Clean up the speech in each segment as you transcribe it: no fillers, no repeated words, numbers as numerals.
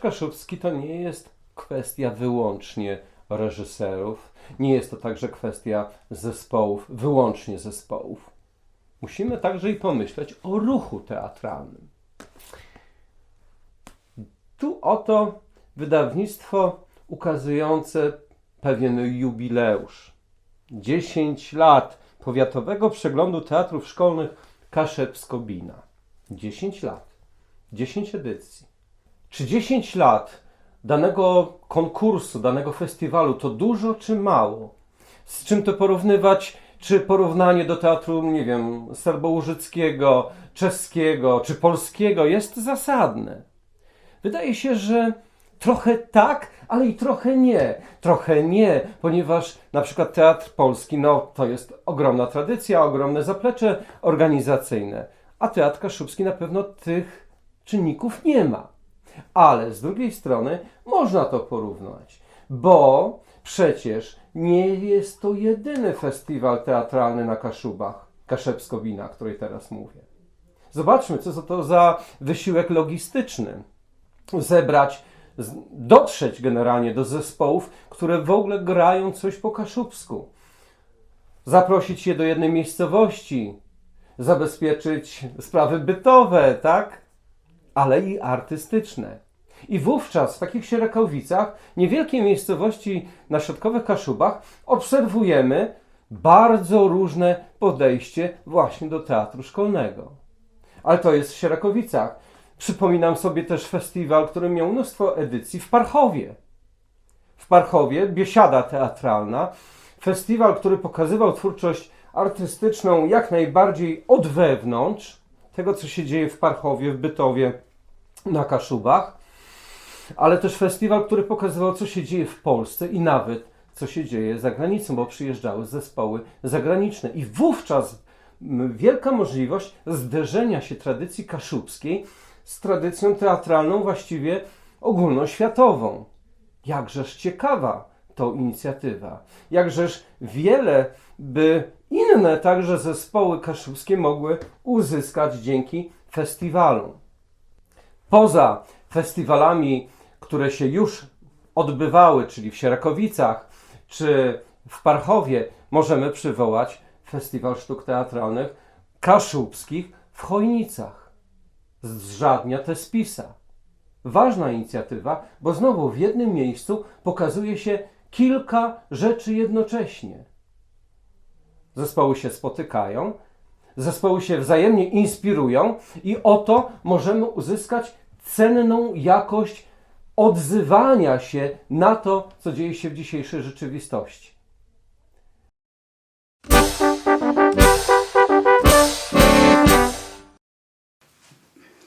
Kaszubski to nie jest kwestia wyłącznie reżyserów, nie jest to także kwestia zespołów, wyłącznie zespołów. Musimy także i pomyśleć o ruchu teatralnym. Tu oto wydawnictwo ukazujące pewien jubileusz. 10 lat Powiatowego Przeglądu Teatrów Szkolnych Kaszebsko-Bina. 10 lat. 10 edycji. Czy 10 lat danego konkursu, danego festiwalu to dużo czy mało? Z czym to porównywać? Czy porównanie do teatru, nie wiem, serbołużyckiego, czeskiego czy polskiego jest zasadne? Wydaje się, że trochę tak, ale i trochę nie. Trochę nie, ponieważ na przykład Teatr Polski, no to jest ogromna tradycja, ogromne zaplecze organizacyjne, a Teatr Kaszubski na pewno tych czynników nie ma. Ale z drugiej strony można to porównać, bo przecież nie jest to jedyny festiwal teatralny na Kaszubach, Kaszebsko-Bina, o której teraz mówię. Zobaczmy, co to za wysiłek logistyczny. Zebrać, dotrzeć generalnie do zespołów, które w ogóle grają coś po kaszubsku. Zaprosić je do jednej miejscowości, zabezpieczyć sprawy bytowe, tak? Ale i artystyczne. I wówczas w takich Sierakowicach, niewielkiej miejscowości na środkowych Kaszubach, obserwujemy bardzo różne podejście właśnie do teatru szkolnego. Ale to jest w Sierakowicach. Przypominam sobie też festiwal, który miał mnóstwo edycji w Parchowie. W Parchowie biesiada teatralna, festiwal, który pokazywał twórczość artystyczną jak najbardziej od wewnątrz, tego co się dzieje w Parchowie, w Bytowie, na Kaszubach, ale też festiwal, który pokazywał co się dzieje w Polsce i nawet co się dzieje za granicą, bo przyjeżdżały zespoły zagraniczne. I wówczas wielka możliwość zderzenia się tradycji kaszubskiej z tradycją teatralną właściwie ogólnoświatową. Jakżeż ciekawa to inicjatywa. Jakżeż wiele by inne także zespoły kaszubskie mogły uzyskać dzięki festiwalom. Poza festiwalami, które się już odbywały, czyli w Sierakowicach czy w Parchowie, możemy przywołać Festiwal Sztuk Teatralnych Kaszubskich w Chojnicach z Żadnia Tespisa. Ważna inicjatywa, bo znowu w jednym miejscu pokazuje się kilka rzeczy jednocześnie. Zespoły się spotykają, zespoły się wzajemnie inspirują i oto możemy uzyskać cenną jakość odzywania się na to, co dzieje się w dzisiejszej rzeczywistości.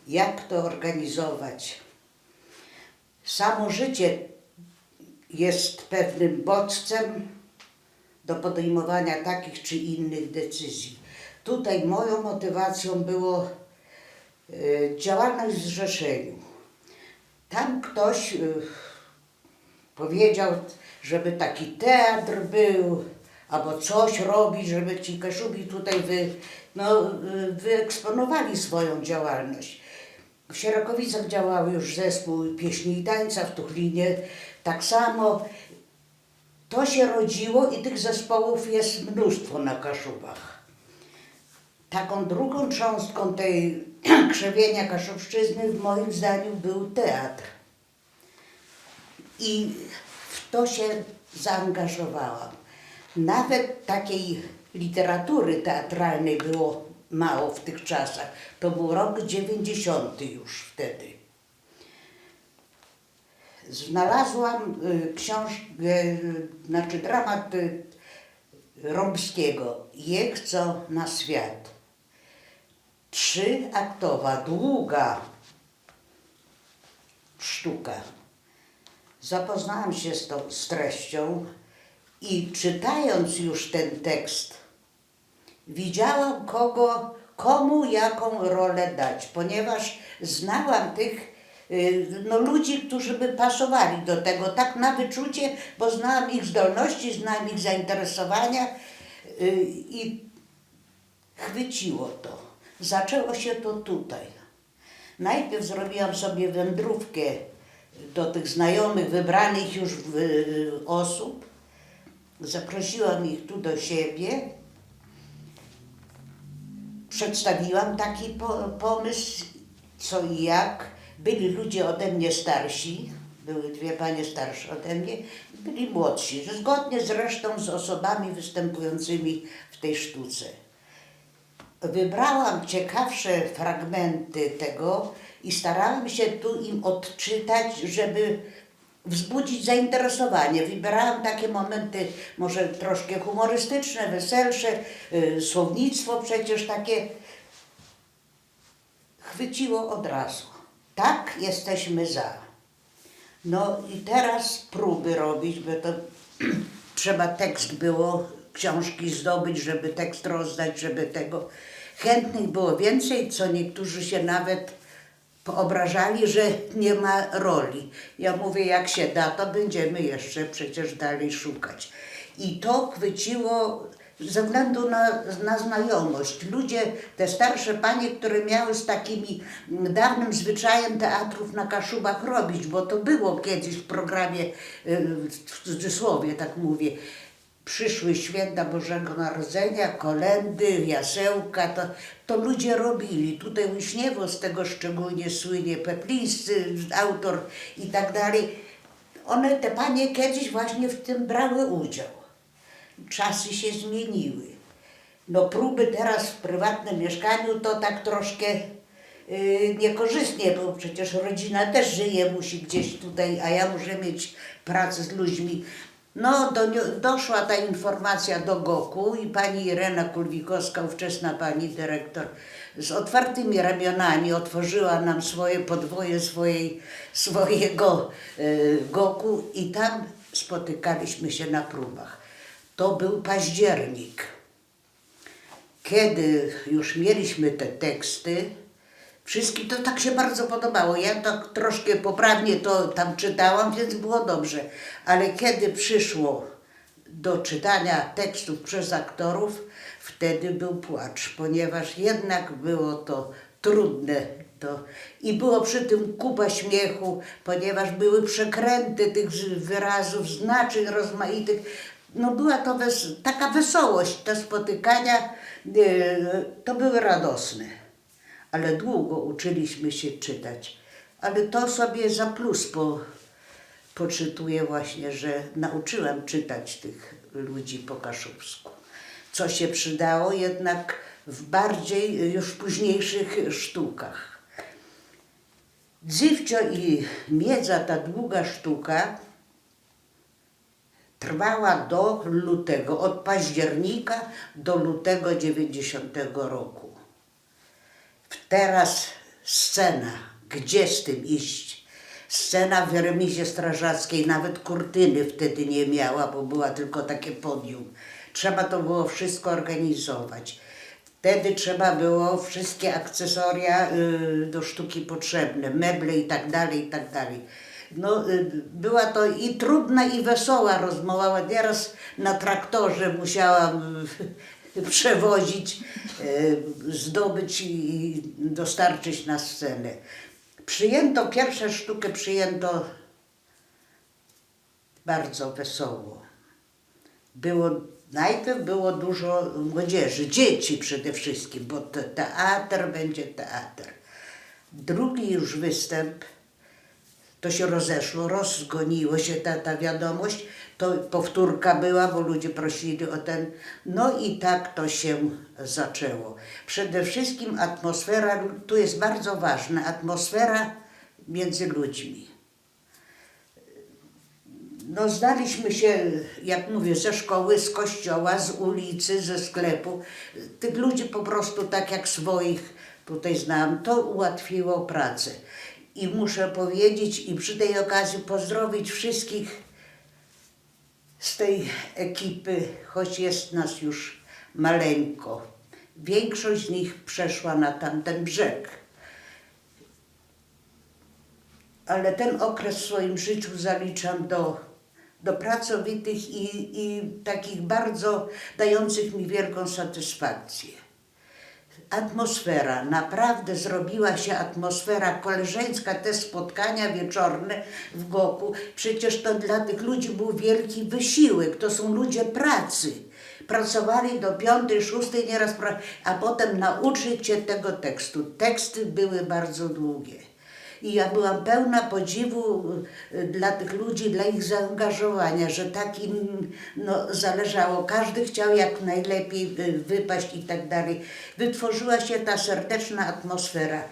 Jak to organizować? Samo życie jest pewnym bodźcem do podejmowania takich czy innych decyzji. Tutaj moją motywacją było działalność w zrzeszeniu. Tam ktoś powiedział, żeby taki teatr był, albo coś robić, żeby ci Kaszubi tutaj wyeksponowali swoją działalność. W Sierakowicach działał już zespół pieśni i tańca, w Tuchlinie tak samo. To się rodziło i tych zespołów jest mnóstwo na Kaszubach. Taką drugą cząstką tej krzewienia kaszubszczyzny moim zdaniem był teatr. I w to się zaangażowałam. Nawet takiej literatury teatralnej było mało w tych czasach. To był rok 90 już wtedy. Znalazłam dramat Rąbskiego „Jechco na świat”. 3-aktowa, długa sztuka. Zapoznałam się z treścią i czytając już ten tekst, widziałam komu jaką rolę dać, ponieważ znałam tych ludzi, którzy by pasowali do tego, tak na wyczucie, bo znałam ich zdolności, znałam ich zainteresowania i chwyciło to. Zaczęło się to tutaj. Najpierw zrobiłam sobie wędrówkę do tych znajomych, wybranych już osób. Zaprosiłam ich tu do siebie. Przedstawiłam taki pomysł, co i jak. Byli ludzie ode mnie starsi, były dwie panie starsze ode mnie, byli młodsi, zgodnie zresztą z osobami występującymi w tej sztuce. Wybrałam ciekawsze fragmenty tego i starałam się tu im odczytać, żeby wzbudzić zainteresowanie. Wybierałam takie momenty może troszkę humorystyczne, weselsze, słownictwo przecież takie chwyciło od razu. Tak, jesteśmy za. No i teraz próby robić, bo to trzeba tekst było, książki zdobyć, żeby tekst rozdać, żeby tego. Chętnych było więcej, co niektórzy się nawet poobrażali, że nie ma roli. Ja mówię, jak się da, to będziemy jeszcze przecież dalej szukać. I to chwyciło ze względu na znajomość. Ludzie, te starsze panie, które miały z takimi dawnym zwyczajem teatrów na Kaszubach robić, bo to było kiedyś w programie, w cudzysłowie tak mówię, przyszły święta Bożego Narodzenia, kolędy, jasełka, to ludzie robili. Tutaj Wiśniewo z tego szczególnie słynie, Peplińscy, autor i tak dalej. One, te panie kiedyś właśnie w tym brały udział. Czasy się zmieniły. No próby teraz w prywatnym mieszkaniu to tak troszkę niekorzystnie, bo przecież rodzina też żyje, musi gdzieś tutaj, a ja muszę mieć pracę z ludźmi. No, doszła ta informacja do GOK-u i pani Irena Kulwikowska, ówczesna pani dyrektor, z otwartymi ramionami otworzyła nam swoje podwoje swojego GOK-u i tam spotykaliśmy się na próbach. To był październik. Kiedy już mieliśmy te teksty, wszystkim to tak się bardzo podobało. Ja tak troszkę poprawnie to tam czytałam, więc było dobrze. Ale kiedy przyszło do czytania tekstów przez aktorów, wtedy był płacz, ponieważ jednak było to trudne. I było przy tym kupa śmiechu, ponieważ były przekręty tych wyrazów, znaczeń rozmaitych. No była to taka wesołość, te spotykania to były radosne. Ale długo uczyliśmy się czytać. Ale to sobie za plus poczytuję właśnie, że nauczyłam czytać tych ludzi po kaszubsku. Co się przydało jednak w bardziej już późniejszych sztukach. Dzywcio i Miedza, ta długa sztuka, trwała do lutego, od października do lutego 90 roku. Teraz scena, gdzie z tym iść? Scena w remizie strażackiej, nawet kurtyny wtedy nie miała, bo była tylko takie podium. Trzeba to było wszystko organizować. Wtedy trzeba było wszystkie akcesoria do sztuki potrzebne, meble i tak dalej, i tak dalej. No, była to i trudna, i wesoła rozmowa. Nieraz na traktorze musiałam przewozić, zdobyć i dostarczyć na scenę. Pierwszą sztukę przyjęto bardzo wesoło. Najpierw było dużo młodzieży, dzieci przede wszystkim, bo teatr będzie teatr. Drugi już występ, to się rozeszło, rozgoniło się ta wiadomość, to powtórka była, bo ludzie prosili o ten, no i tak to się zaczęło. Przede wszystkim atmosfera, tu jest bardzo ważna, atmosfera między ludźmi. No znaliśmy się, jak mówię, ze szkoły, z kościoła, z ulicy, ze sklepu. Tych ludzi po prostu tak jak swoich tutaj znałam. To ułatwiło pracę. I muszę powiedzieć i przy tej okazji pozdrowić wszystkich z tej ekipy, choć jest nas już maleńko. Większość z nich przeszła na tamten brzeg. Ale ten okres w swoim życiu zaliczam do pracowitych i takich bardzo dających mi wielką satysfakcję. atmosfera, naprawdę zrobiła się atmosfera koleżeńska, te spotkania wieczorne w Goku. Przecież to dla tych ludzi był wielki wysiłek, to są ludzie pracy. Pracowali do 5, 6 nieraz, a potem nauczyć się tego tekstu. Teksty były bardzo długie. I ja byłam pełna podziwu dla tych ludzi, dla ich zaangażowania, że tak im zależało. Każdy chciał jak najlepiej wypaść i tak dalej. Wytworzyła się ta serdeczna atmosfera.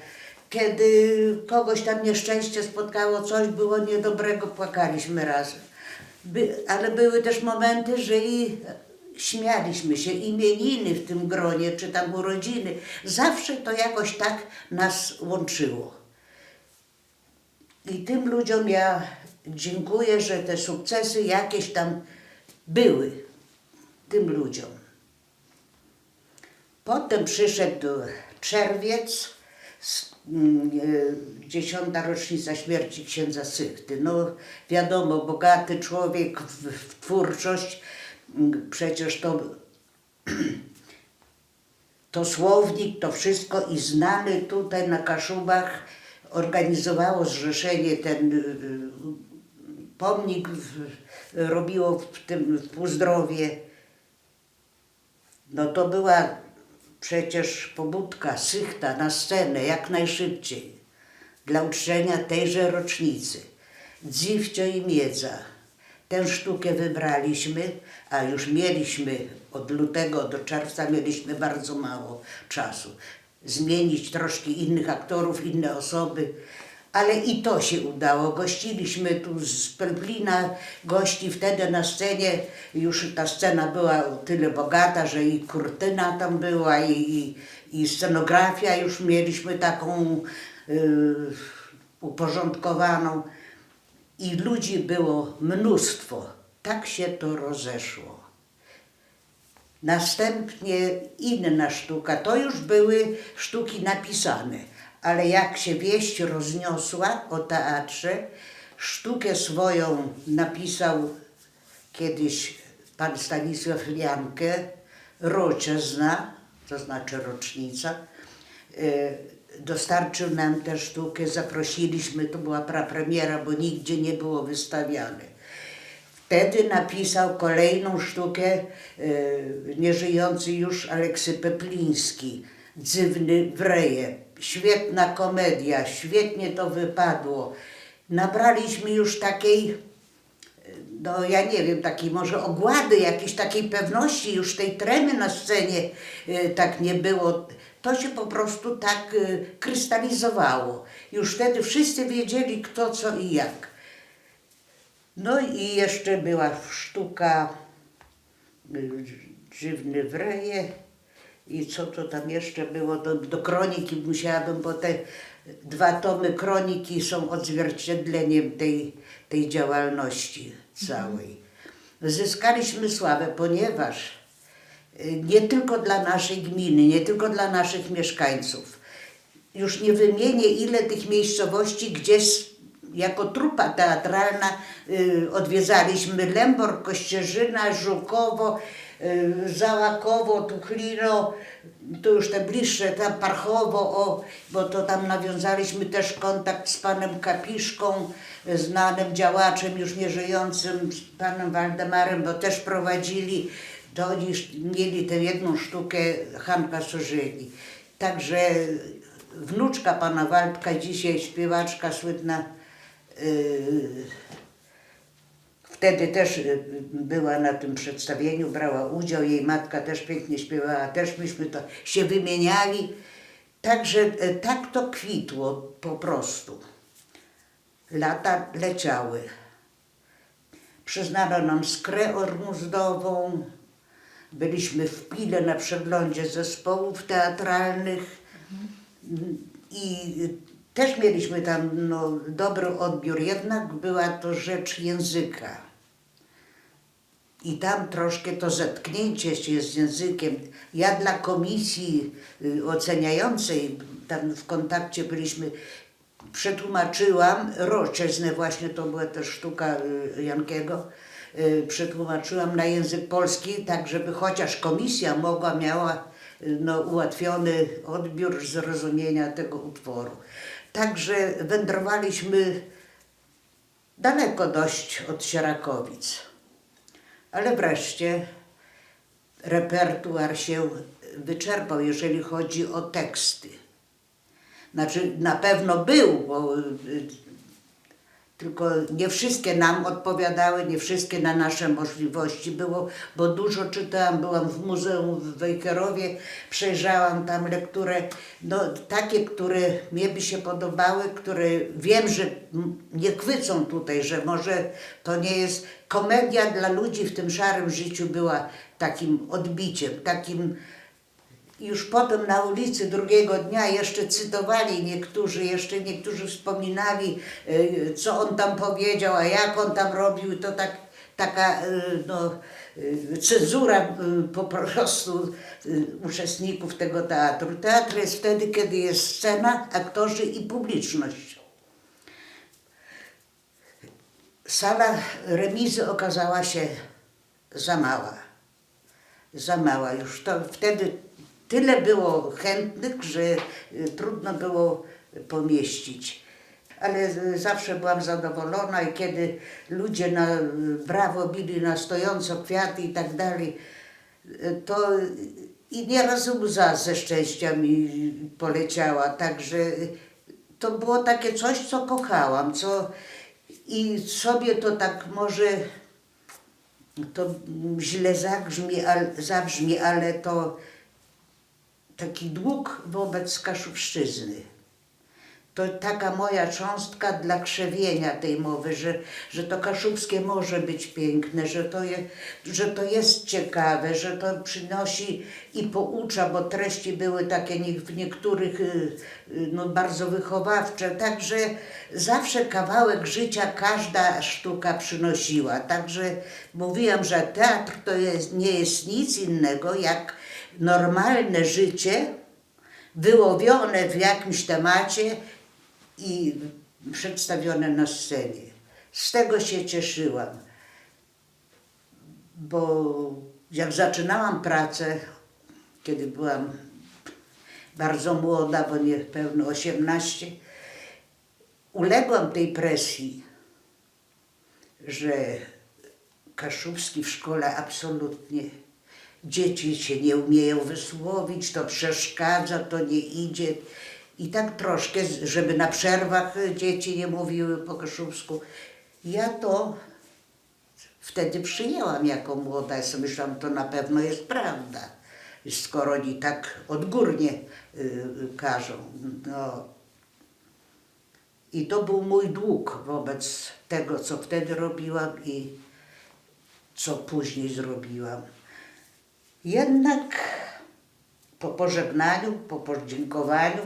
Kiedy kogoś tam nieszczęście spotkało, coś było niedobrego, płakaliśmy razem. Ale były też momenty, że i śmialiśmy się, imieniny w tym gronie, czy tam urodziny. Zawsze to jakoś tak nas łączyło. I tym ludziom ja dziękuję, że te sukcesy jakieś tam były. Tym ludziom. Potem przyszedł czerwiec, 10. rocznica śmierci księdza Sychty. No wiadomo, bogaty człowiek w twórczość, przecież to słownik, to wszystko i znany tutaj na Kaszubach organizowało zrzeszenie, ten pomnik robiło w Półzdrowie. No to była przecież pobudka Sychta na scenę jak najszybciej dla uczczenia tejże rocznicy. Dziwcio i miedza. Tę sztukę wybraliśmy, a już mieliśmy od lutego do czerwca mieliśmy bardzo mało czasu. Zmienić troszkę innych aktorów, inne osoby, ale i to się udało. Gościliśmy tu z Pelplina gości, wtedy na scenie już ta scena była o tyle bogata, że i kurtyna tam była i scenografia już mieliśmy taką uporządkowaną i ludzi było mnóstwo. Tak się to rozeszło. Następnie inna sztuka, to już były sztuki napisane, ale jak się wieść rozniosła o teatrze, sztukę swoją napisał kiedyś pan Stanisław Jankę, roczezna, to znaczy rocznica, dostarczył nam tę sztukę, zaprosiliśmy, to była prapremiera, bo nigdzie nie było wystawiane. Wtedy napisał kolejną sztukę nieżyjący już Aleksy Pepliński, Dziwny Wreje. Świetna komedia, świetnie to wypadło. Nabraliśmy już takiej, no ja nie wiem, takiej może ogłady, jakiejś takiej pewności, już tej tremy na scenie tak nie było. To się po prostu tak krystalizowało. Już wtedy wszyscy wiedzieli kto, co i jak. No i jeszcze była sztuka Dziwny Wreje i co to tam jeszcze było, do kroniki musiałabym, bo te 2 tomy kroniki są odzwierciedleniem tej działalności całej. Zyskaliśmy sławę, ponieważ nie tylko dla naszej gminy, nie tylko dla naszych mieszkańców. Już nie wymienię ile tych miejscowości, gdzie jako trupa teatralna odwiedzaliśmy Lęborg, Kościerzyna, Żukowo, Załakowo, Tuchlino, to już te bliższe, tam Parchowo, bo to tam nawiązaliśmy też kontakt z panem Kapiszką, znanym działaczem już nieżyjącym, z panem Waldemarem, bo też prowadzili, to oni mieli tę jedną sztukę Hanka Sorzyli. Także wnuczka pana Waldka, dzisiaj śpiewaczka słynna, wtedy też była na tym przedstawieniu, brała udział, jej matka też pięknie śpiewała, też myśmy to się wymieniali. Także tak to kwitło po prostu. Lata leciały. Przyznano nam skrę ormuzdową, byliśmy w Pile na przeglądzie zespołów teatralnych i też mieliśmy tam dobry odbiór, jednak była to rzecz języka. I tam troszkę to zetknięcie się z językiem. Ja dla komisji oceniającej, tam w kontakcie byliśmy, przetłumaczyłam roczesne, właśnie to była też sztuka Jankiego, przetłumaczyłam na język polski, tak żeby chociaż komisja miała no, ułatwiony odbiór zrozumienia tego utworu. Także wędrowaliśmy daleko dość od Sierakowic. Ale wreszcie repertuar się wyczerpał, jeżeli chodzi o teksty. Znaczy, na pewno był, bo tylko nie wszystkie nam odpowiadały, nie wszystkie na nasze możliwości było, bo dużo czytałam, byłam w muzeum w Wejherowie, przejrzałam tam lekturę, no takie, które mnie by się podobały, które wiem, że nie chwycą tutaj, że może to nie jest komedia dla ludzi w tym szarym życiu była takim odbiciem, takim. Już potem na ulicy drugiego dnia jeszcze cytowali niektórzy wspominali, co on tam powiedział, a jak on tam robił, to taka no, cenzura po prostu uczestników tego teatru. Teatr jest wtedy, kiedy jest scena, aktorzy i publiczność. Sala remizy okazała się za mała. Za mała już. To wtedy tyle było chętnych, że trudno było pomieścić. Ale zawsze byłam zadowolona i kiedy ludzie na brawo bili na stojąco kwiaty i tak dalej, to i nieraz łza ze szczęścia mi poleciała. Także to było takie coś, co kochałam, co i sobie to tak może to źle zabrzmi, ale to taki dług wobec Kaszubszczyzny. To taka moja cząstka dla krzewienia tej mowy, że to kaszubskie może być piękne, że to jest ciekawe, że to przynosi i poucza, bo treści były takie w niektórych no, bardzo wychowawcze. Także zawsze kawałek życia każda sztuka przynosiła. Także mówiłam, że teatr to nie jest nic innego jak normalne życie wyłowione w jakimś temacie i przedstawione na scenie. Z tego się cieszyłam, bo jak zaczynałam pracę, kiedy byłam bardzo młoda, bo niespełna 18, uległam tej presji, że Kaszubski w szkole absolutnie, dzieci się nie umieją wysłowić, to przeszkadza, to nie idzie. I tak troszkę, żeby na przerwach dzieci nie mówiły po kaszubsku. Ja to wtedy przyjęłam jako młoda. Ja sobie myślałam, to na pewno jest prawda, skoro oni tak odgórnie każą. No. I to był mój dług wobec tego, co wtedy robiłam i co później zrobiłam. Jednak po pożegnaniu, po podziękowaniu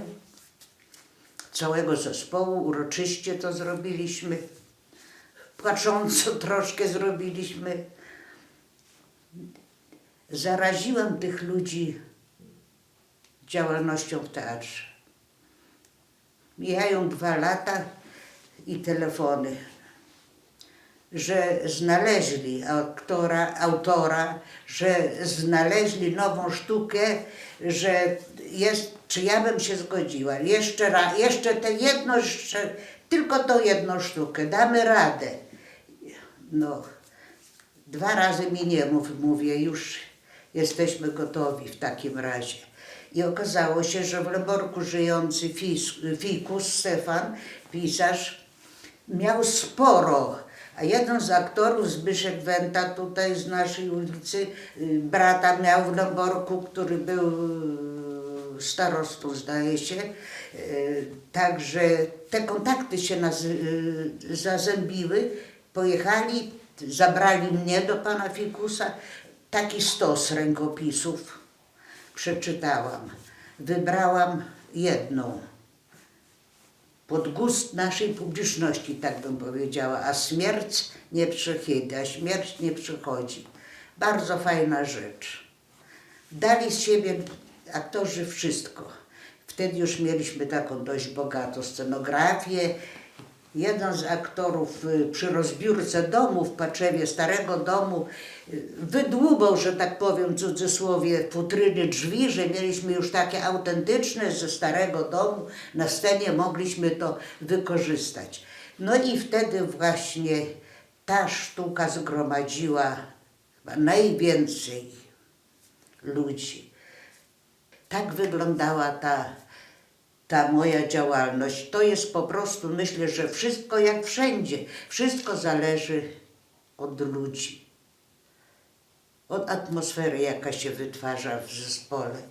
całego zespołu, uroczyście to zrobiliśmy, płacząco troszkę zrobiliśmy. Zaraziłam tych ludzi działalnością w teatrze. Mijają 2 lata i telefony, że znaleźli autora, że znaleźli nową sztukę, że jest, czy ja bym się zgodziła. Jeszcze tylko tą jedną sztukę, damy radę. No, 2 razy mi nie mówię, już jesteśmy gotowi w takim razie. I okazało się, że w Lęborku żyjący Fikus, Stefan, pisarz, miał sporo. A jeden z aktorów, Zbyszek Wenta, tutaj z naszej ulicy, brata miał w Lęborku, który był starostą, zdaje się. Także te kontakty się zazębiły. Pojechali, zabrali mnie do pana Fikusa. Taki stos rękopisów przeczytałam. Wybrałam jedną. Pod gust naszej publiczności, tak bym powiedziała, a śmierć nie przychodzi. Bardzo fajna rzecz. Dali z siebie aktorzy wszystko. Wtedy już mieliśmy taką dość bogatą scenografię jeden z aktorów przy rozbiórce domu w Paczewie, starego domu, wydłubał, że tak powiem w cudzysłowie, futryny drzwi, że mieliśmy już takie autentyczne ze starego domu, na scenie mogliśmy to wykorzystać. No i wtedy właśnie ta sztuka zgromadziła chyba najwięcej ludzi. Tak wyglądała ta moja działalność. To jest po prostu, myślę, że wszystko jak wszędzie. Wszystko zależy od ludzi. Od atmosfery, jaka się wytwarza w zespole.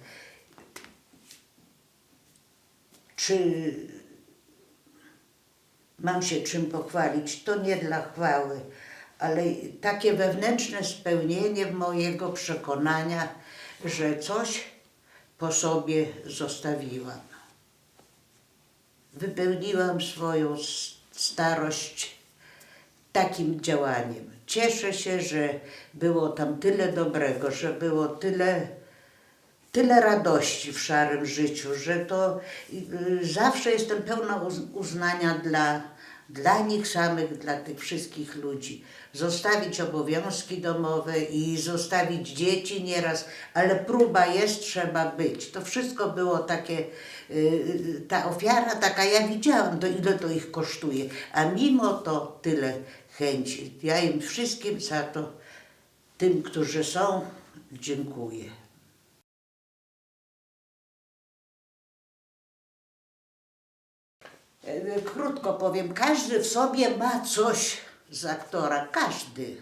Czy mam się czym pochwalić? To nie dla chwały, ale takie wewnętrzne spełnienie mojego przekonania, że coś po sobie zostawiłam. Wypełniłam swoją starość takim działaniem. Cieszę się, że było tam tyle dobrego, że było tyle radości w szarym życiu, że to zawsze jestem pełna uznania dla nich samych, dla tych wszystkich ludzi. Zostawić obowiązki domowe i zostawić dzieci nieraz, ale próba jest, trzeba być. To wszystko było takie, ta ofiara taka, ja widziałam, to ile to ich kosztuje, a mimo to tyle chęci. Ja im wszystkim za to, tym, którzy są, dziękuję. Krótko powiem, każdy w sobie ma coś z aktora, każdy.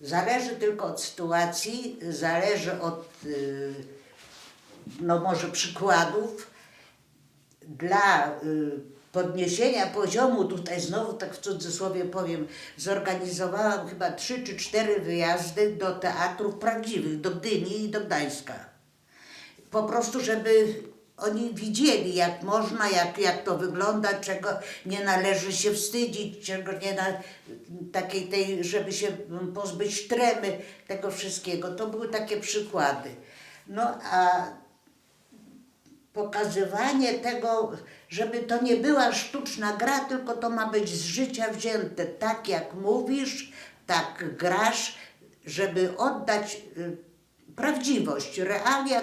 Zależy tylko od sytuacji, zależy od, no może przykładów. Dla podniesienia poziomu, tutaj znowu tak w cudzysłowie powiem, zorganizowałam chyba 3 czy 4 wyjazdy do teatrów prawdziwych, do Gdyni i do Gdańska. Po prostu, żeby oni widzieli, jak można, jak to wygląda, czego nie należy się wstydzić, czego nie takiej żeby się pozbyć tremy, tego wszystkiego. To były takie przykłady. No a pokazywanie tego, żeby to nie była sztuczna gra, tylko to ma być z życia wzięte. Tak jak mówisz, tak grasz, żeby oddać prawdziwość, realia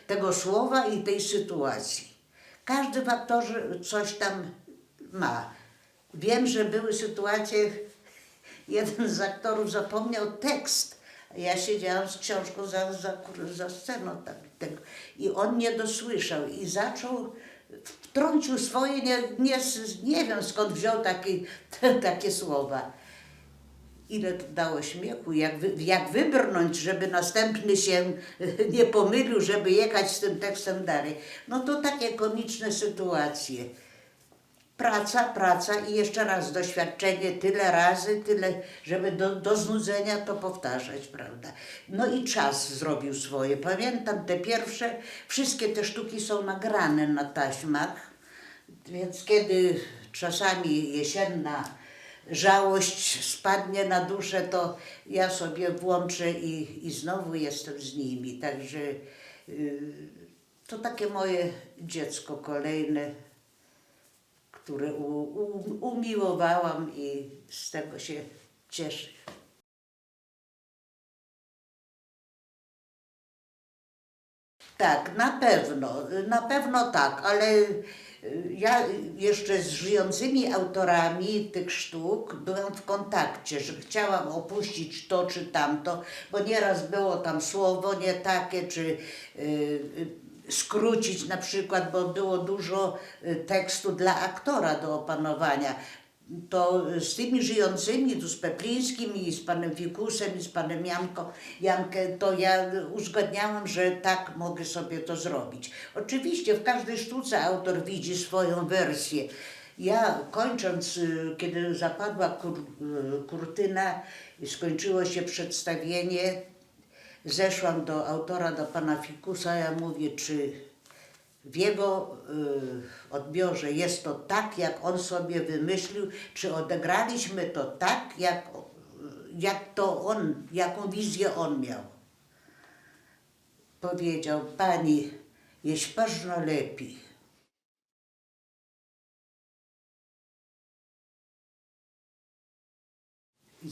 tego słowa i tej sytuacji. Każdy w aktorze coś tam ma. Wiem, że były sytuacje, jeden z aktorów zapomniał tekst. Ja siedziałam z książką za sceną i on nie dosłyszał i zaczął, wtrącił swoje, nie wiem skąd wziął takie słowa. Ile to dało śmiechu, jak wybrnąć, żeby następny się nie pomylił, żeby jechać z tym tekstem dalej. No to takie komiczne sytuacje. Praca i jeszcze raz doświadczenie tyle razy, żeby do znudzenia to powtarzać, prawda? No i czas zrobił swoje. Pamiętam te pierwsze, wszystkie te sztuki są nagrane na taśmach, więc kiedy czasami jesienna żałość spadnie na duszę, to ja sobie włączę i znowu jestem z nimi. Także to takie moje dziecko kolejne, które umiłowałam i z tego się cieszę. Tak, na pewno tak, ale ja jeszcze z żyjącymi autorami tych sztuk byłam w kontakcie, że chciałam opuścić to czy tamto, bo nieraz było tam słowo nie takie, czy skrócić na przykład, bo było dużo tekstu dla aktora do opanowania. To z tymi żyjącymi, tu z Peplińskim i z panem Fikusem i z panem Jankę, to ja uzgadniałam, że tak mogę sobie to zrobić. Oczywiście w każdej sztuce autor widzi swoją wersję. Ja kończąc, kiedy zapadła kurtyna i skończyło się przedstawienie, zeszłam do autora, do pana Fikusa, ja mówię, czy w jego odbiorze jest to tak, jak on sobie wymyślił, czy odegraliśmy to tak, jak to on, jaką wizję on miał. Powiedział, pani, jeść można lepiej.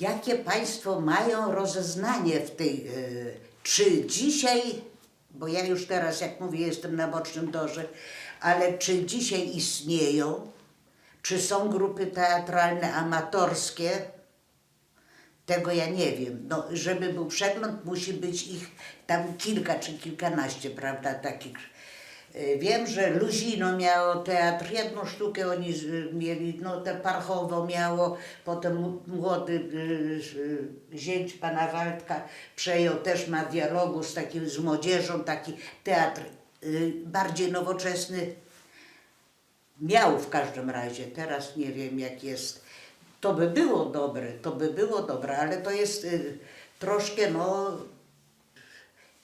Jakie Państwo mają rozeznanie w tej, czy dzisiaj, bo ja już teraz, jak mówię, jestem na Bocznym Torze, ale czy dzisiaj istnieją, czy są grupy teatralne amatorskie? Tego ja nie wiem. No, żeby był przegląd, musi być ich tam kilka czy kilkanaście, prawda, takich. Wiem, że Luzino miało teatr, jedną sztukę oni mieli, no te Parchowo miało, potem młody zięć pana Waldka przejął, też ma dialogu z młodzieżą, taki teatr bardziej nowoczesny. Miał w każdym razie, teraz nie wiem jak jest. To by było dobre, ale to jest troszkę, no...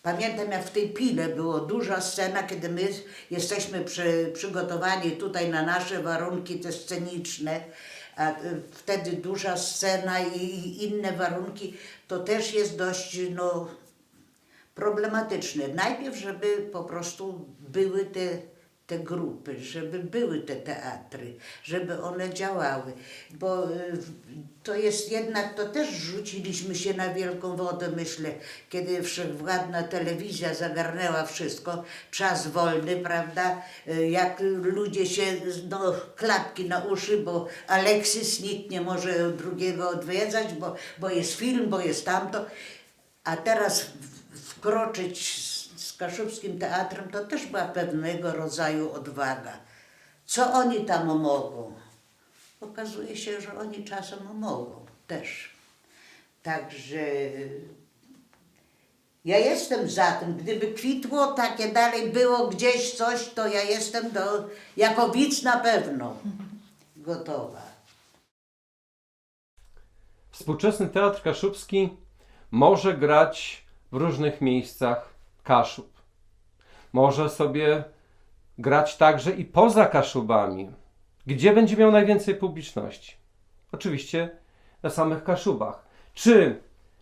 Pamiętam, jak w tej Pile było duża scena, kiedy my jesteśmy przygotowani tutaj na nasze warunki te sceniczne, a wtedy duża scena i inne warunki, to też jest dość, no, problematyczne. Najpierw, żeby po prostu były te grupy, żeby były te teatry, żeby one działały, bo to jest jednak, to też rzuciliśmy się na wielką wodę, myślę, kiedy wszechwładna telewizja zagarnęła wszystko, czas wolny, prawda, jak ludzie się, no, klapki na uszy, bo Aleksis nikt nie może drugiego odwiedzać, bo jest film, bo jest tamto, a teraz wkroczyć z Kaszubskim Teatrem, to też była pewnego rodzaju odwaga. Co oni tam mogą? Okazuje się, że oni czasem mogą też. Także ja jestem za tym. Gdyby kwitło, takie dalej było gdzieś coś, to ja jestem jako widz na pewno gotowa. Współczesny Teatr Kaszubski może grać w różnych miejscach Kaszub. Może sobie grać także i poza Kaszubami. Gdzie będzie miał najwięcej publiczności? Oczywiście na samych Kaszubach. Czy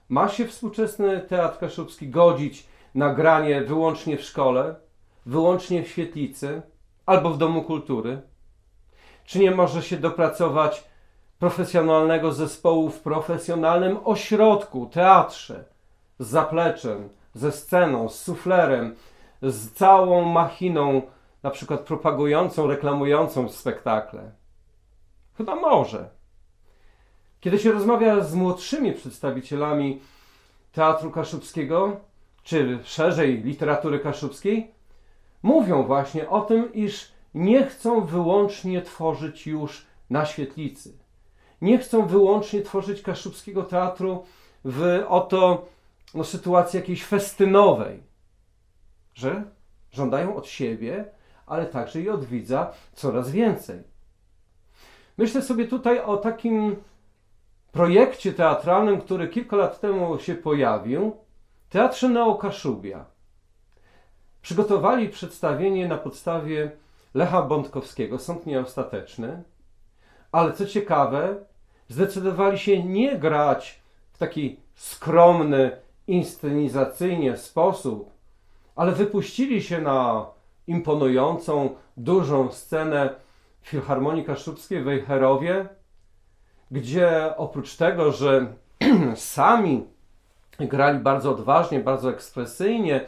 ma się współczesny Teatr Kaszubski godzić na granie wyłącznie w szkole, wyłącznie w świetlicy albo w Domu Kultury? Czy nie może się dopracować profesjonalnego zespołu w profesjonalnym ośrodku, teatrze, z zapleczem, ze sceną, z suflerem, z całą machiną, na przykład propagującą, reklamującą spektakle? Chyba może. Kiedy się rozmawia z młodszymi przedstawicielami Teatru Kaszubskiego, czy szerzej literatury kaszubskiej, mówią właśnie o tym, iż nie chcą wyłącznie tworzyć już na świetlicy. Nie chcą wyłącznie tworzyć kaszubskiego teatru w oto sytuacji jakiejś festynowej, że żądają od siebie, ale także i od widza coraz więcej. Myślę sobie tutaj o takim projekcie teatralnym, który kilka lat temu się pojawił, Teatrze Neokaszubia. Przygotowali przedstawienie na podstawie Lecha Bątkowskiego, Sąd Nieostateczny, ale co ciekawe, zdecydowali się nie grać w taki skromny, inscenizacyjnie sposób, ale wypuścili się na imponującą, dużą scenę Filharmonii Kaszubskiej w Wejherowie, gdzie oprócz tego, że sami grali bardzo odważnie, bardzo ekspresyjnie,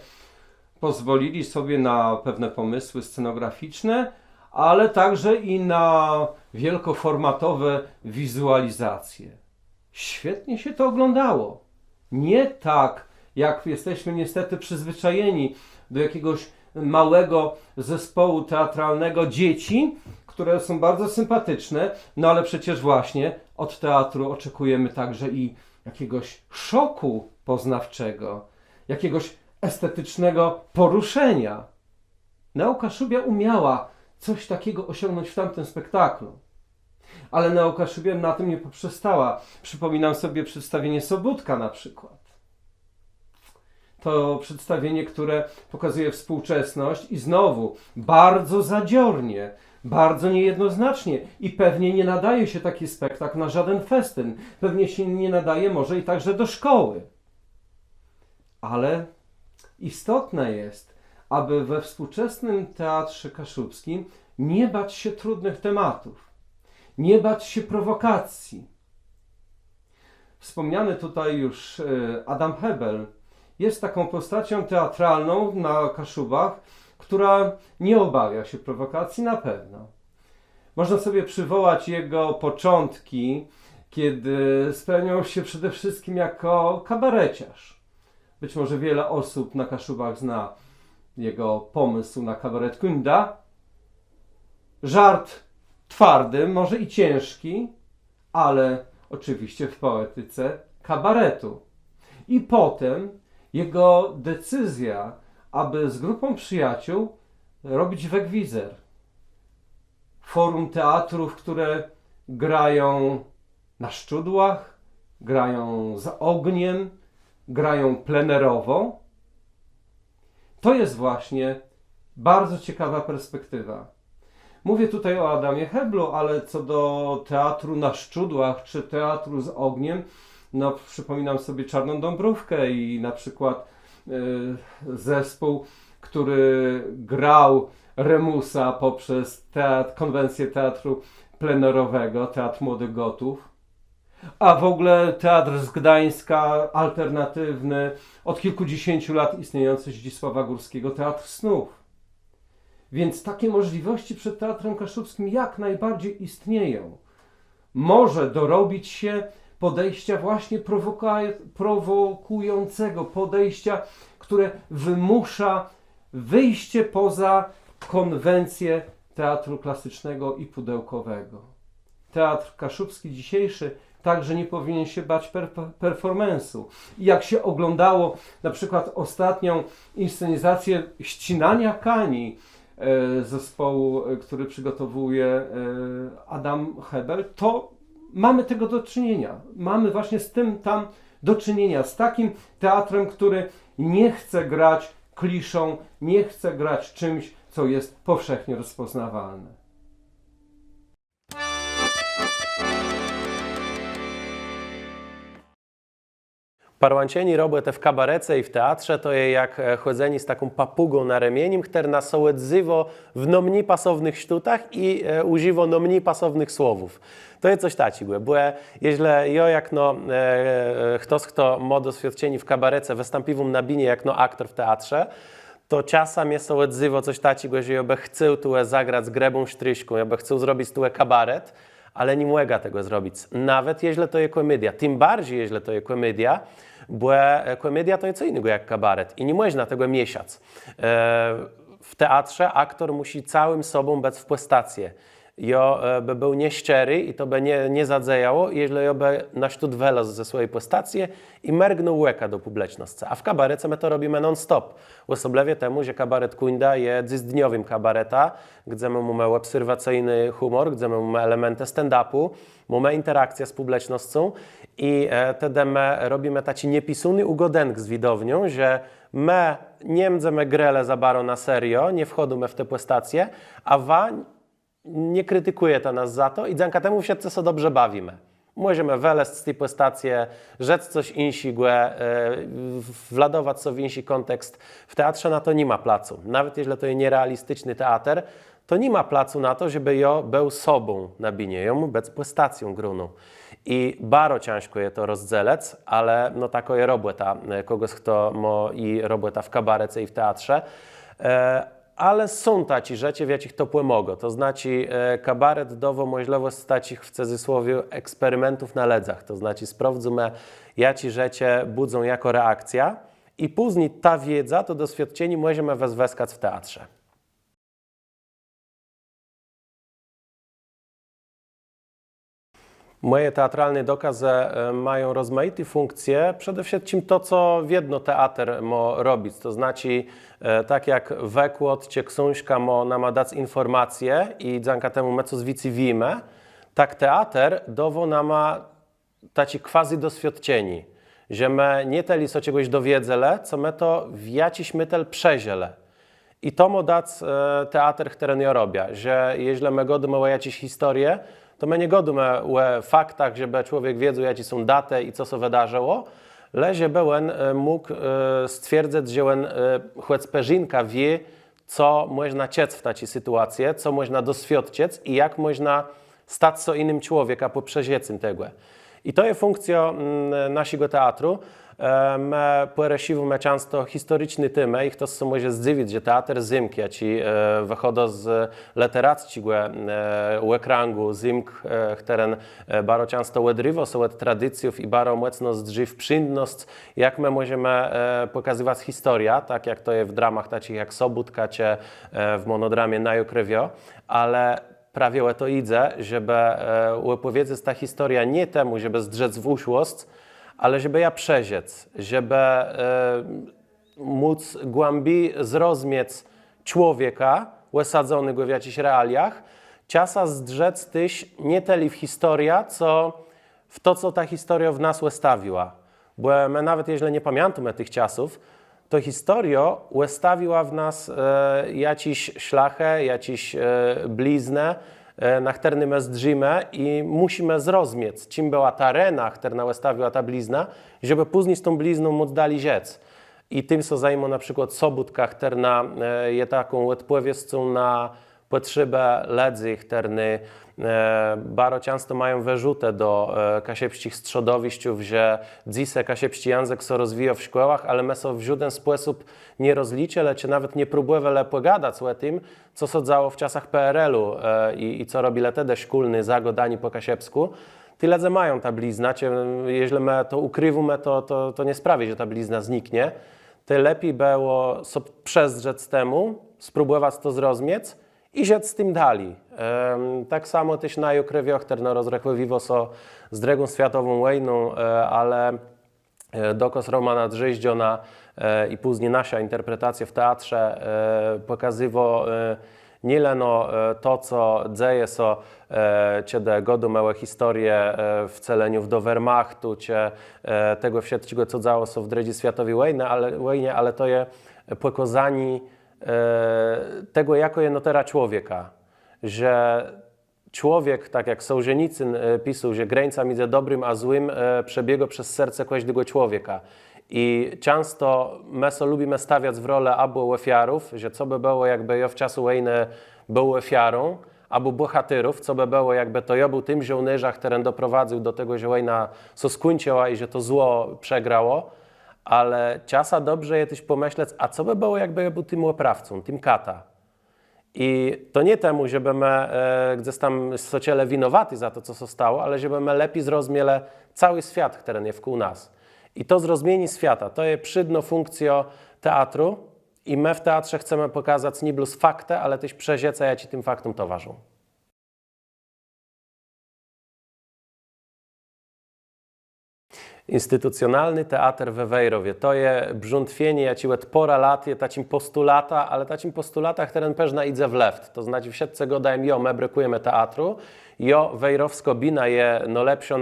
pozwolili sobie na pewne pomysły scenograficzne, ale także i na wielkoformatowe wizualizacje. Świetnie się to oglądało. Nie tak, jak jesteśmy niestety przyzwyczajeni do jakiegoś małego zespołu teatralnego dzieci, które są bardzo sympatyczne, no ale przecież właśnie od teatru oczekujemy także i jakiegoś szoku poznawczego, jakiegoś estetycznego poruszenia. Neokaszubia umiała coś takiego osiągnąć w tamtym spektaklu. Ale Neokaszubia na tym nie poprzestała. Przypominam sobie przedstawienie Sobótka na przykład. To przedstawienie, które pokazuje współczesność i znowu bardzo zadziornie, bardzo niejednoznacznie i pewnie nie nadaje się taki spektakl na żaden festyn. Pewnie się nie nadaje może i także do szkoły. Ale istotne jest, aby we współczesnym Teatrze Kaszubskim nie bać się trudnych tematów, nie bać się prowokacji. Wspomniany tutaj już Adam Hebel jest taką postacią teatralną na Kaszubach, która nie obawia się prowokacji na pewno. Można sobie przywołać jego początki, kiedy spełniał się przede wszystkim jako kabareciarz. Być może wiele osób na Kaszubach zna jego pomysł na kabaret Kunda. Żart twardy, może i ciężki, ale oczywiście w poetyce kabaretu. I potem jego decyzja, aby z grupą przyjaciół robić Wegwizer. Forum teatrów, które grają na szczudłach, grają z ogniem, grają plenerowo. To jest właśnie bardzo ciekawa perspektywa. Mówię tutaj o Adamie Heblu, ale co do teatru na szczudłach czy teatru z ogniem, no przypominam sobie Czarną Dąbrówkę i na przykład zespół, który grał Remusa poprzez konwencję teatru plenerowego, Teatr Młodych Gotów. A w ogóle teatr z Gdańska, alternatywny, od kilkudziesięciu lat istniejący Zdzisława Górskiego, Teatr Snów. Więc takie możliwości przed Teatrem Kaszubskim jak najbardziej istnieją. Może dorobić się podejścia właśnie prowokującego, podejścia, które wymusza wyjście poza konwencję teatru klasycznego i pudełkowego. Teatr kaszubski dzisiejszy także nie powinien się bać performance'u. I jak się oglądało na przykład ostatnią inscenizację Ścinania Kani zespołu, który przygotowuje Adam Hebel, to mamy tego do czynienia. Mamy właśnie z tym tam do czynienia, z takim teatrem, który nie chce grać kliszą, nie chce grać czymś, co jest powszechnie rozpoznawalne. Parłančení robite v kabarece i v teatrze to je jak chodzenie z taką papugą na ramieniu, która nasołedzywo w nomni pasownych sztutach i używo nomni pasownych słowów. To jest coś takiego, bo jeśli ja jak kto ma doświadczenie w kabarece, występiwum na binie jak aktor w teatrze, to czasem jest sołedzywo coś takiego, że ja by chciał tu zagrać z grebą sztryśką, ja by chciał zrobić tu kabaret, ale nie mogę tego zrobić, nawet jeśli to jest komedia. Tym bardziej, jeśli to jest komedia, bo komedia to jest co innego jak kabaret i nie można tego mieszać. W teatrze aktor musi całym sobą być w postację. Ja by był nieszczery i to by nie zadzejało, jeśli ja by na sztut wylazł ze swojej postacji i mergnął łeka do publiczności. A w kabarece my to robimy non-stop. Osobliwie temu, że kabaret Kunda jest dniowym kabareta, gdzie mamy obserwacyjny humor, gdzie mamy elementy stand-upu, mamy interakcję z publicznością i wtedy my robimy taki niepisany ugodenk z widownią, że my nie będziemy grele za bardzo na serio, nie wchodzimy w te postacje, a nie krytykuje to nas za to i dzięki temu wszyscy się dobrze bawimy. Możemy weleźć z tej postaci, rzec coś insigłe, wladować sobie w inny kontekst. W teatrze na to nie ma placu. Nawet jeśli to jest nierealistyczny teatr, to nie ma placu na to, żeby ja był sobą na binie, ja mu być postacją gruną. I bardzo ciężko je to rozdzielec, ale no tako je robota kogoś, kto ma i robota w kabarece i w teatrze. Ale są taci rzeczy, w jakich to pomogą. To znaczy kabaret dawał możliwość stać ich w cudzysłowie eksperymentów na ledzach. To znaczy sprawdzimy, jakie rzeczy budzą jako reakcja i później ta wiedza, to doświadczenie możemy wezwać w teatrze. Moje teatralne dokazy mają rozmaite funkcje. Przede wszystkim to, co w jedno teatr ma robić. To znaczy, tak jak wekład czy książka ma nam dać informacje i dzięki temu my coś widzimy, tak teatr dawał nam takie quasi doświadczenie, że my nie tyle co czegoś dowiedzele, co my to w jakiś mytel przeziele. I to ma dać teatr, który nie robię, że jeśli my godimy o jakieś historie, to my nie godimy o faktach, żeby człowiek wiedział, jakie są daty i co się wydarzyło, ale żeby on mógł stwierdzić, że on choć peżynka wie, co można ciec w takiej sytuacji, co można doświadczyć i jak można stać się innym człowiekiem po przeżyciu tego. I to je funkcja naszego teatru. My poresivujemy często historyczny temy i kto się może zdziwić, że teatr zimki, a ci wychodzą z literackiego ekrangu zimk, który bardzo często łedrywo są od tradycjów i bardzo mocno zdrzyw przyndność, jak my możemy pokazywać historię, tak jak to jest w dramach takich jak Sobutka, czy w monodramie Najukrewio, ale prawie to idzie, żeby opowiedzieć ta historia nie temu, żeby zdrzeć w uszłość, ale żeby ja przeżyć, żeby móc głębiej zrozumieć człowieka osadzonego w jakichś realiach, czasa zdrzec też nie tyle w historię, co w to, co ta historia w nas ustawiła. Bo my nawet jeżeli nie pamiętamy tych czasów, to historia ustawiła w nas jakiś szlachę, jakiś bliznę, na którym my zdrzymy i musimy zrozumieć, czym była ta arena, która ustawiła ta blizna, żeby później z tą blizną móc dalej rzec. I tym, co zajmą na przykład Sobutka, która jest taką odpowiedzią na potrzebę ludzi, które bardzo często mają wyrzuty do kasiepskich strzodowiściów, że dzisiaj kasiepski język się rozwija w szkołach, ale my są w żaden sposób nie rozliczyli, czy nawet nie próbujemy pogadać o tym, co się działo w czasach PRL-u i co robili wtedy szkolny zagodani po kasiepsku. Ci ludzie mają ta blizna, jeśli my to ukrywamy, to nie sprawi, że ta blizna zniknie. To lepiej było sobie przezrzec temu, spróbować to zrozumieć i rzec z tym dalej. Tak samo też Najukrewio, który rozrechływiło się z II światową wojną, ale dokos Romana Drzyździona i później nasza interpretacja w teatrze pokazywał nie leno to, co dzieje się, kiedy godu małe historie w celeniu do Wehrmachtu, czy tego wszystkiego, co działo się w II światowej wojnie, ale to jest pokazanie tego, jako je notera człowieka, że człowiek, tak jak Sołżenicyn pisał, że granica między dobrym a złym przebiega przez serce każdego człowieka. I często my lubimy stawiać w rolę albo ofiarów, że co by było, jakby ja w czasu wojny był ofiarą, albo bohaterów, co by było, jakby to ja był tym żołnierzem, który doprowadził do tego, że wojna się skończyła i że to zło przegrało. Ale czasa dobrze jest też pomyśleć, a co by było, jakby ja był tym oprawcą, tym kata. I to nie temu, żeby my gdzieś tam sociele winowaty za to, co się stało, ale żeby my lepiej zrozumieli cały świat, który jest wokół nas. I to zrozumienie świata, to jest przydno funkcja teatru i my w teatrze chcemy pokazać nie plus fakty, ale też przeżycia, jakie tym faktom towarzyszą. Instytucjonalny teatr we Wejrowie. To jest brzątwienie, ja ci pora lat, je takim postulata, ale takim postulata, który pewna idzie w left. To znaczy, wszyscy go dają, my brakujemy teatru, Wejrowsko bina je no lepsze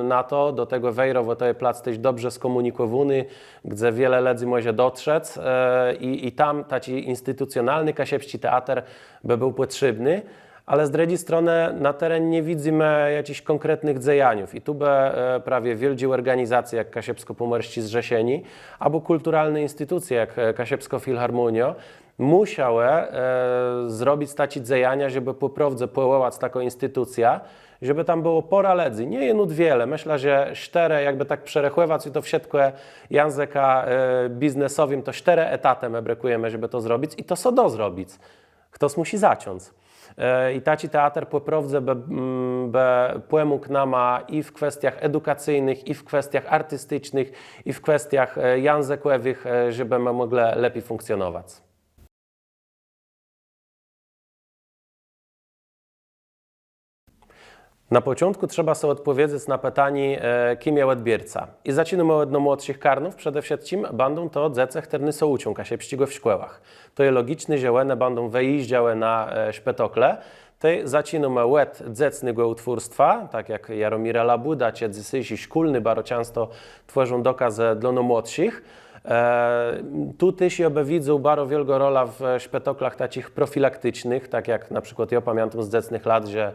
na to, do tego Wejrowo to jest plac też dobrze skomunikowany, gdzie wiele ludzi może dotrzeć i tam taki instytucjonalny kasiepski teatr by był potrzebny. Ale z drugiej strony na terenie nie widzimy jakichś konkretnych działaniów. I tu by prawie wielkie organizacje jak Kasiepsko-Pomorści Zrzeszeni albo kulturalne instytucje jak Kasiepsko Filharmonia musiały zrobić takie działania, żeby poprawdze powołać taką instytucję, żeby tam było pora ludzi. Nie jest wiele. Myślę, że 4, jakby tak przerechływać i to wszystko języka biznesowym, to 4 etaty my brakujemy, żeby to zrobić i to co do zrobić. Ktoś musi zacząć. I taki teatr poprawdze by pomógł nam i w kwestiach edukacyjnych, i w kwestiach artystycznych, i w kwestiach językowych, żeby my mogli lepiej funkcjonować. Na początku trzeba sobie odpowiedzieć na pytanie, kim jest odbiorca. I zaczynamy od młodszych karnów. Przede wszystkim będą to dzieci, które są uczą kasiepskiego w szkołach. To jest logiczne, że one będą wyjeżdżały na szpetokle. Zaczynamy od dziecnego utwórstwa, tak jak Jaromira Labuda, czy dzisiejsi szkolny, bardzo często tworzą dokazy dla młodszych. Tu też ja widzę bardzo wielką rolę w szpetoklach takich profilaktycznych, tak jak na przykład ja pamiętam z dziecinych lat, że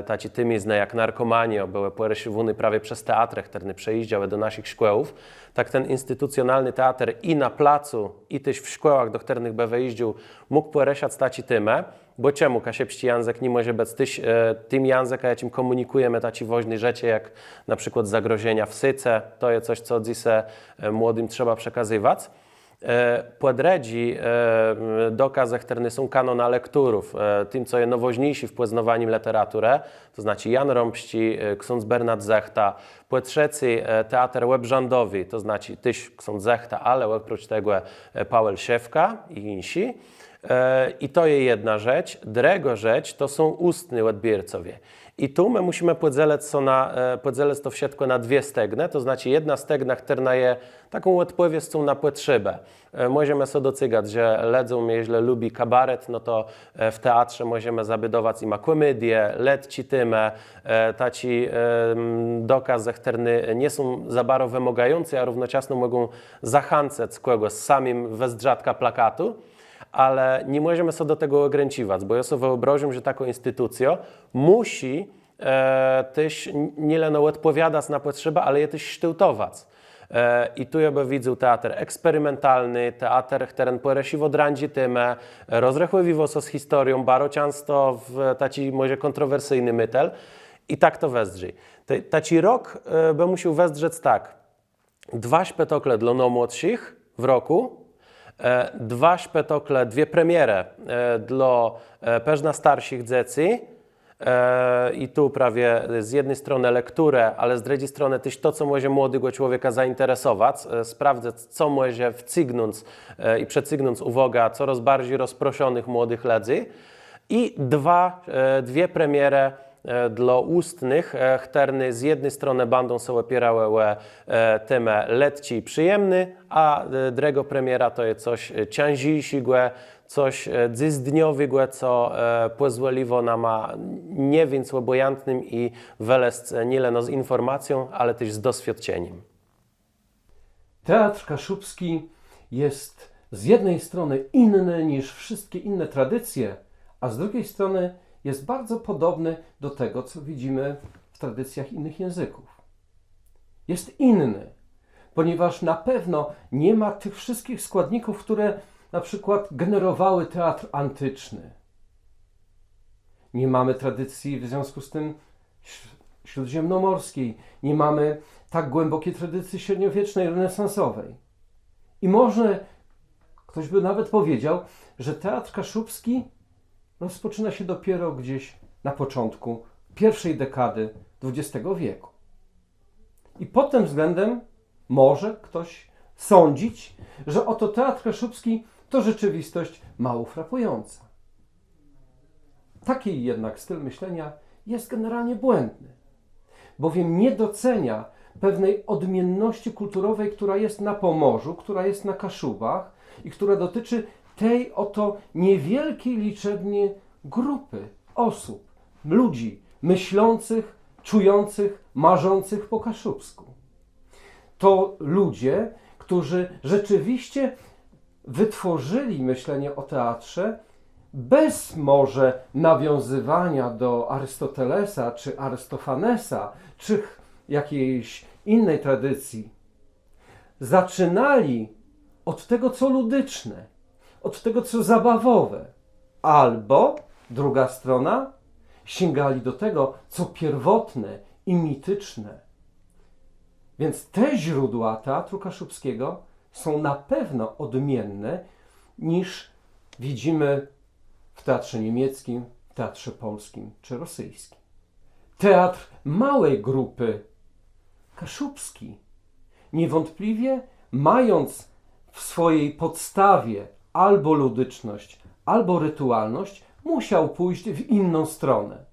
takie tymizny jak narkomania były poreszywane prawie przez teatry, które przejeżdżały do naszych szkołów. Tak ten instytucjonalny teatr i na placu, i też w szkołach, do których by wyjeździł, mógł poreszać takie tymy. bo czemu kasiepści język nie może być tym językiem, jakim komunikujemy taci woźne rzeczy, jak na przykład zagrożenia w syce, to jest coś, co dzisiaj młodym trzeba przekazywać. Podredzi dokazach, które są kanona lekturów, tym, co jest najważniejsze w poznawaniu literatury, to znaczy Jan Rąbści, ksiądz Bernard Zechta, po trzeci teatr łebrzandowy, to znaczy też ksiądz Zechta, ale oprócz tego Paweł Siewka i insi. I to jest jedna rzecz. Druga rzecz to są ustni odbiorcowie. I tu my musimy podzielić to wszystko na dwie stegny, to znaczy jedna stegna, która jest taką odpowiedzią na potrzebę. Możemy sobie docygać, że ledzą źle lubi kabaret, no to w teatrze możemy zabudować i ma komedię, letci tymę, taci dokazy, które nie są za bardzo wymagające, a równocześnie mogą zachęcać kogoś samym wezdratka plakatu. Ale nie możemy sobie do tego ograniczywać, bo ja sobie wyobrażam, że taka instytucja musi też nie tylko odpowiadać na potrzeby, ale je też sztyłtować. I tu ja bym widział teatr eksperymentalny, teatr, który poresi w odrandzie temę, rozrachowujący się z historią, bardzo często w taki może kontrowersyjny mytel. I tak to wesdrzy. Taki rok by musiał wesdrzeć tak. 2 spektakle dla najmłodszych w roku, 2 spektakle, 2 premiery dla pewna starszych dzieci i tu prawie z jednej strony lekturę, ale z drugiej strony też to, co może młodego człowieka zainteresować, sprawdzać, co może wcygnąć i przecygnąć uwagę coraz bardziej rozproszonych młodych ludzi i 2 premiery dla ustnych, które z jednej strony będą się opierały temę letci i przyjemny, a druga premiera to jest coś cięższego, coś dniowego, co pozwoliło nam nie więc obojętnym i welec nie tylko z informacją, ale też z doświadczeniem. Teatr kaszubski jest z jednej strony inny niż wszystkie inne tradycje, a z drugiej strony jest bardzo podobny do tego, co widzimy w tradycjach innych języków. Jest inny, ponieważ na pewno nie ma tych wszystkich składników, które na przykład generowały teatr antyczny. Nie mamy tradycji w związku z tym śródziemnomorskiej, nie mamy tak głębokiej tradycji średniowiecznej, renesansowej. I może ktoś by nawet powiedział, że teatr kaszubski rozpoczyna się dopiero gdzieś na początku pierwszej dekady XX wieku. I pod tym względem może ktoś sądzić, że oto teatr kaszubski to rzeczywistość mało frapująca. Taki jednak styl myślenia jest generalnie błędny, bowiem nie docenia pewnej odmienności kulturowej, która jest na Pomorzu, która jest na Kaszubach i która dotyczy tej oto niewielkiej liczebnie grupy osób, ludzi myślących, czujących, marzących po kaszubsku. To ludzie, którzy rzeczywiście wytworzyli myślenie o teatrze bez może nawiązywania do Arystotelesa, czy Arystofanesa, czy jakiejś innej tradycji. Zaczynali od tego, co ludyczne, od tego, co zabawowe, albo druga strona, sięgali do tego, co pierwotne i mityczne. Więc te źródła teatru kaszubskiego są na pewno odmienne niż widzimy w teatrze niemieckim, w teatrze polskim czy rosyjskim. Teatr małej grupy kaszubski, niewątpliwie mając w swojej podstawie albo ludyczność, albo rytualność, musiał pójść w inną stronę.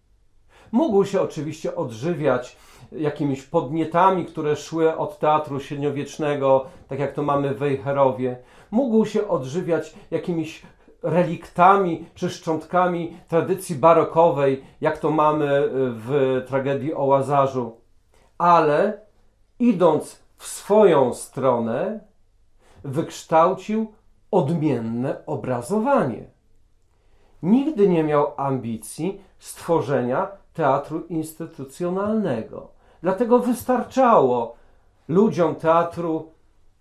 Mógł się oczywiście odżywiać jakimiś podnietami, które szły od teatru średniowiecznego, tak jak to mamy w Wejherowie. Mógł się odżywiać jakimiś reliktami czy szczątkami tradycji barokowej, jak to mamy w tragedii o Łazarzu. Ale idąc w swoją stronę, wykształcił odmienne obrazowanie. Nigdy nie miał ambicji stworzenia teatru instytucjonalnego. Dlatego wystarczało ludziom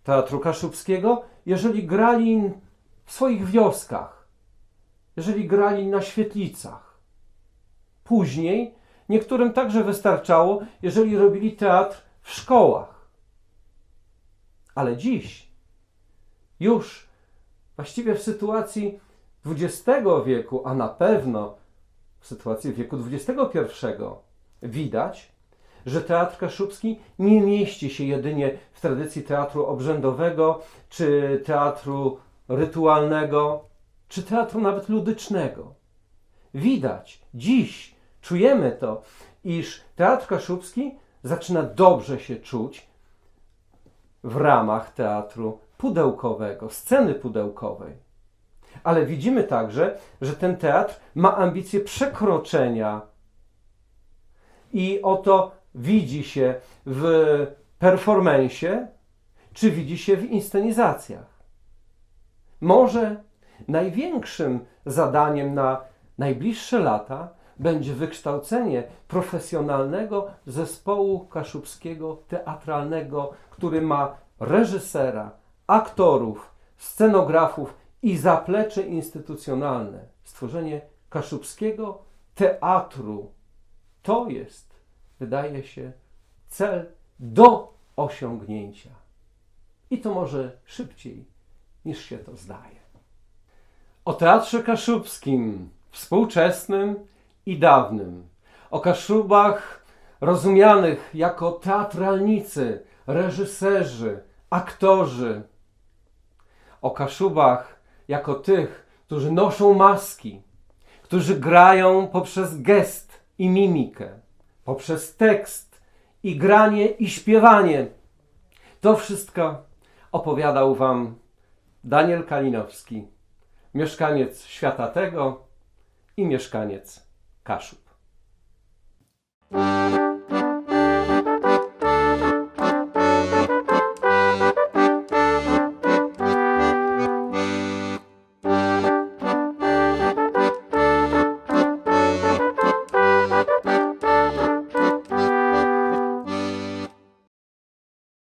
teatru kaszubskiego, jeżeli grali w swoich wioskach. jeżeli grali na świetlicach. Później niektórym także wystarczało, jeżeli robili teatr w szkołach. Ale dziś, już właściwie w sytuacji XX wieku, a na pewno w sytuacji wieku XXI, widać, że teatr kaszubski nie mieści się jedynie w tradycji teatru obrzędowego, czy teatru rytualnego, czy teatru nawet ludycznego. Widać, dziś czujemy to, iż teatr kaszubski zaczyna dobrze się czuć w ramach teatru pudełkowego, sceny pudełkowej. Ale widzimy także, że ten teatr ma ambicje przekroczenia i oto widzi się w performance'ie, czy widzi się w inscenizacjach. Może największym zadaniem na najbliższe lata będzie wykształcenie profesjonalnego zespołu kaszubskiego teatralnego, który ma reżysera, aktorów, scenografów i zaplecze instytucjonalne. Stworzenie kaszubskiego teatru to jest, wydaje się, cel do osiągnięcia. I to może szybciej, niż się to zdaje. O teatrze kaszubskim, współczesnym i dawnym, o Kaszubach rozumianych jako teatralnicy, reżyserzy, aktorzy, o Kaszubach jako tych, którzy noszą maski, którzy grają poprzez gest i mimikę, poprzez tekst i granie i śpiewanie. To wszystko opowiadał Wam Daniel Kalinowski, mieszkaniec świata tego i mieszkaniec Kaszub.